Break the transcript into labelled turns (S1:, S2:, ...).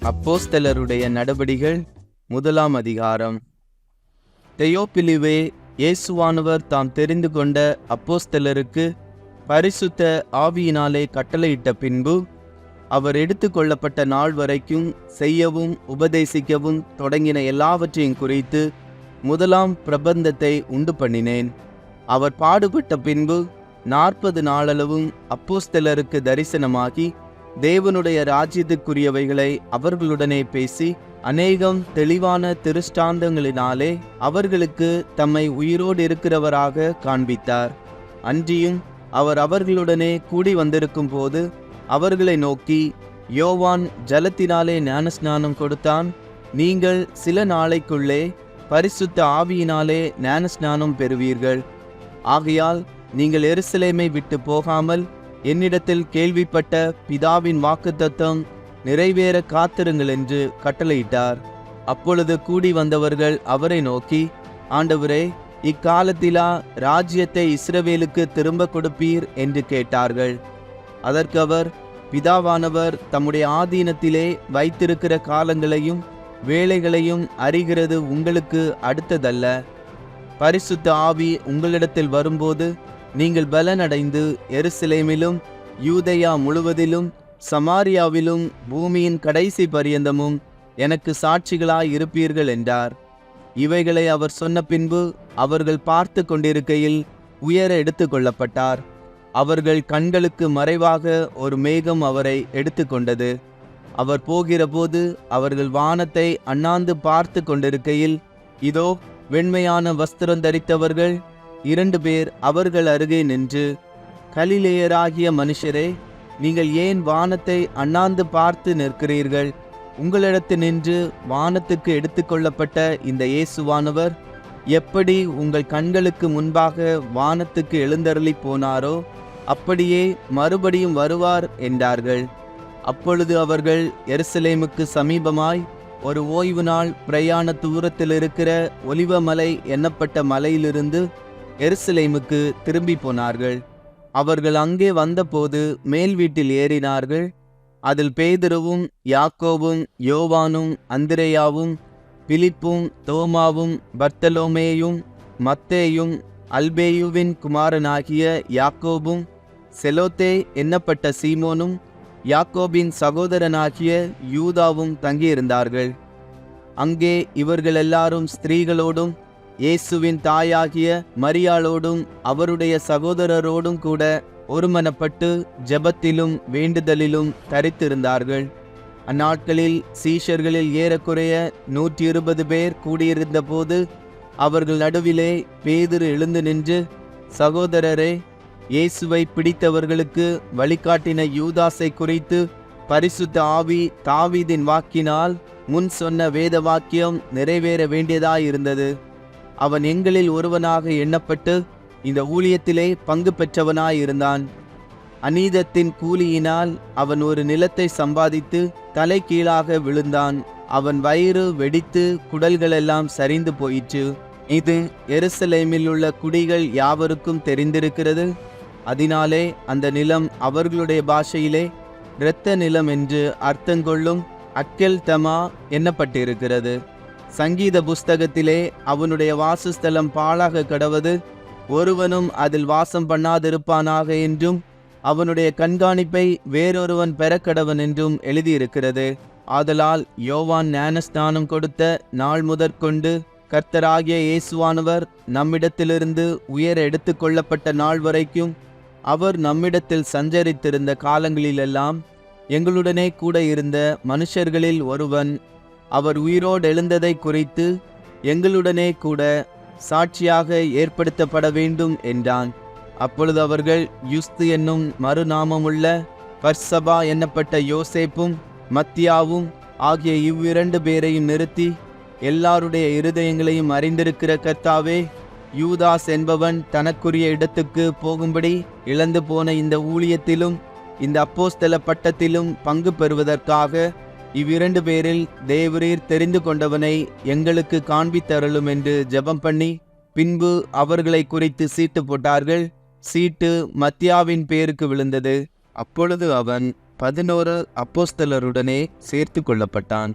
S1: அப்போஸ்தலருடைய நடபடிகள் 1ஆம் அதிகாரம். தெயோப்பிலுவே, இயேசுவானவர் தாம் தெரிந்து கொண்ட அப்போஸ்தலருக்கு பரிசுத்த ஆவியினாலே கட்டளையிட்ட பின்பு, அவர் எடுத்துக்கொள்ளப்பட்ட நாள் வரைக்கும் செய்யவும் உபதேசிக்கவும் தொடங்கின எல்லாவற்றையும் குறித்து 1ஆம் பிரபந்தத்தை உண்டு பண்ணினேன். அவர் பாடுபட்ட பின்பு 40 நாளளவும் அப்போஸ்தலருக்கு தரிசனமாகி தேவனுடைய ராஜ்யத்துக்குரியவைகளை அவர்களுடனே பேசி அநேகம் தெளிவான திருஷ்டாந்தங்களினாலே அவர்களுக்கு தம்மை உயிரோடு இருக்கிறவராக காண்பித்தார். அன்றியும் அவர் அவர்களுடனே கூடி வந்திருக்கும் போது அவர்களை நோக்கி, யோவான் ஜலத்தினாலே ஞானஸ்நானம் கொடுத்தான், நீங்கள் சில நாளைக்குள்ளே பரிசுத்த ஆவியினாலே ஞானஸ்நானம் பெறுவீர்கள். ஆகையால் நீங்கள் எருசலேமை விட்டு போகாமல் என்னிடத்தில் கேள்விப்பட்ட பிதாவின் வாக்குத்தத்தம் நிறைவேற காத்திருங்கள் என்று கட்டளையிட்டார். அப்பொழுது கூடி வந்தவர்கள் அவரை நோக்கி, ஆண்டவரே, இக்காலத்திலா ராஜ்யத்தை இஸ்ரவேலுக்கு திரும்ப கொடுப்பீர் என்று கேட்டார்கள். அதற்கு அவர், பிதாவானவர் தம்முடைய ஆதீனத்திலே வைத்திருக்கிற காலங்களையும் வேளைகளையும் அறிகிறது உங்களுக்கு அடுத்ததல்ல. பரிசுத்த ஆவி உங்களிடத்தில் வரும்போது நீங்கள் பலனடைந்து எருசலேமிலும் யூதேயா முழுவதிலும் சமாரியாவிலும் பூமியின் கடைசி பரியந்தமும் எனக்கு சாட்சிகளாய் இருப்பீர்கள் என்றார். இவைகளை அவர் சொன்ன பின்பு அவர்கள் பார்த்து கொண்டிருக்கையில் உயர எடுத்து கொள்ளப்பட்டார். அவர்கள் கண்களுக்கு மறைவாக ஒரு மேகம் அவரை எடுத்துக்கொண்டது. அவர் போகிறபோது அவர்கள் வானத்தை அண்ணாந்து பார்த்து கொண்டிருக்கையில், இதோ வெண்மையான வஸ்திரம் தரித்தவர்கள் 2 பேர் அவர்கள் அருகே நின்று, கலிலேயராகிய மனுஷரே, நீங்கள் ஏன் வானத்தை அண்ணாந்து பார்த்து நிற்கிறீர்கள்? உங்களிடத்து நின்று வானத்துக்கு எடுத்துக்கொள்ளப்பட்ட இந்த இயேசுவானவர் எப்படி உங்கள் கண்களுக்கு முன்பாக வானத்துக்கு எழுந்தருளி போனாரோ அப்படியே மறுபடியும் வருவார் என்றார்கள். அப்பொழுது அவர்கள் எருசலேமுக்கு சமீபமாய் ஒரு ஓய்வு நாள் பிரயாண தூரத்தில் இருக்கிற ஒலிவமலை எண்ணப்பட்ட மலையிலிருந்து எருசலேமுக்கு திரும்பி போனார்கள். அவர்கள் அங்கே வந்தபோது மேல் வீட்டில் ஏறினார்கள். அதில் பேதுருவும் யாக்கோபும் யோவானும் அந்திரேயாவும் பிலிப்பும் தோமாவும் பர்த்தலோமேயும் மத்தேயும் அல்பேயுவின் குமாரனாகிய யாக்கோபும் செலோத்தே எண்ணப்பட்ட சீமோனும் யாக்கோபின் சகோதரனாகிய யூதாவும் தங்கியிருந்தார்கள். அங்கே இவர்கள் எல்லாரும் ஸ்திரீகளோடும் இயேசுவின் தாயாகிய மரியாளோடும் அவருடைய சகோதரரோடும் கூட ஒருமனப்பட்டு ஜெபத்திலும் வேண்டுதலிலும் தரித்திருந்தார்கள். அந்நாட்களில் சீஷர்களில் ஏறக்குறைய 120 பேர் கூடியிருந்த போது அவர்கள் நடுவிலே பேதுரு எழுந்து நின்று, சகோதரரே, இயேசுவை பிடித்தவர்களுக்கு வழிகாட்டின யூதாசை குறித்து பரிசுத்த ஆவி தாவீதின் வாக்கினால் முன் சொன்ன வேத வாக்கியம் நிறைவேற வேண்டியதாயிருந்தது. அவன் எங்களில் ஒருவனாக எண்ணப்பட்டு இந்த ஊழியத்திலே பங்கு பெற்றவனாயிருந்தான். அநீதத்தின் கூலியினால் அவன் ஒரு நிலத்தை சம்பாதித்து தலை கீழாக விழுந்தான். அவன் வயிறு வெடித்து குடல்களெல்லாம் சரிந்து போயிற்று. இது எருசலேமில் உள்ள குடிகள் யாவருக்கும் தெரிந்திருக்கிறது. அதனாலே அந்த நிலம் அவர்களுடைய பாஷையிலே இரத்த நிலம் என்று அர்த்தங்கொள்ளும் அக்கெல் தமா எண்ணப்பட்டிருக்கிறது. சங்கீத புஸ்தகத்திலே அவனுடைய வாசஸ்தலம் பாழாக கடவது, ஒருவனும் அதில் வாசம் பண்ணாதிருப்பானாக என்றும் அவனுடைய கண்காணிப்பை வேறொருவன் பெறக்கடவன் என்றும் எழுதியிருக்கிறது. ஆதலால் யோவான் ஞானஸ்நானம் கொடுத்த நாள் முதற்கொண்டு கர்த்தராகிய இயேசுவானவர் நம்மிடத்திலிருந்து உயர எடுத்து கொள்ளப்பட்ட நாள் வரைக்கும் அவர் நம்மிடத்தில் சஞ்சரித்திருந்த காலங்களிலெல்லாம் எங்களுடனே கூட இருந்த மனுஷர்களில் ஒருவன் அவர் உயிரோடு எழுந்ததை குறித்து எங்களுடனே கூட சாட்சியாக ஏற்படுத்தப்பட வேண்டும் என்றான். அப்பொழுது அவர்கள் யுஸ்து என்னும் மறுநாமமுள்ள பர்சபா எண்ணப்பட்ட யோசேப்பும் மத்தியாவும் ஆகிய 2 பேரையும் நிறுத்தி, எல்லாருடைய இருதயங்களையும் அறிந்திருக்கிற கர்த்தாவே, யூதாஸ் என்பவன் தனக்குரிய இடத்துக்கு போகும்படி இழந்து போன இந்த ஊழியத்திலும் இந்த அப்போஸ்தல பட்டத்திலும் பங்கு பெறுவதற்காக 2 பேரில் தேவரீர் தெரிந்து கொண்டவனை எங்களுக்கு காண்பித்தருளும் என்று ஜெபம் பண்ணி பின்பு அவர்களை குறித்து சீட்டு போட்டார்கள். சீட்டு மத்தியாவின் பேருக்கு விழுந்தது. அப்பொழுது அவன், 11 அப்போஸ்தலருடனே சேர்த்து கொள்ளப்பட்டான்.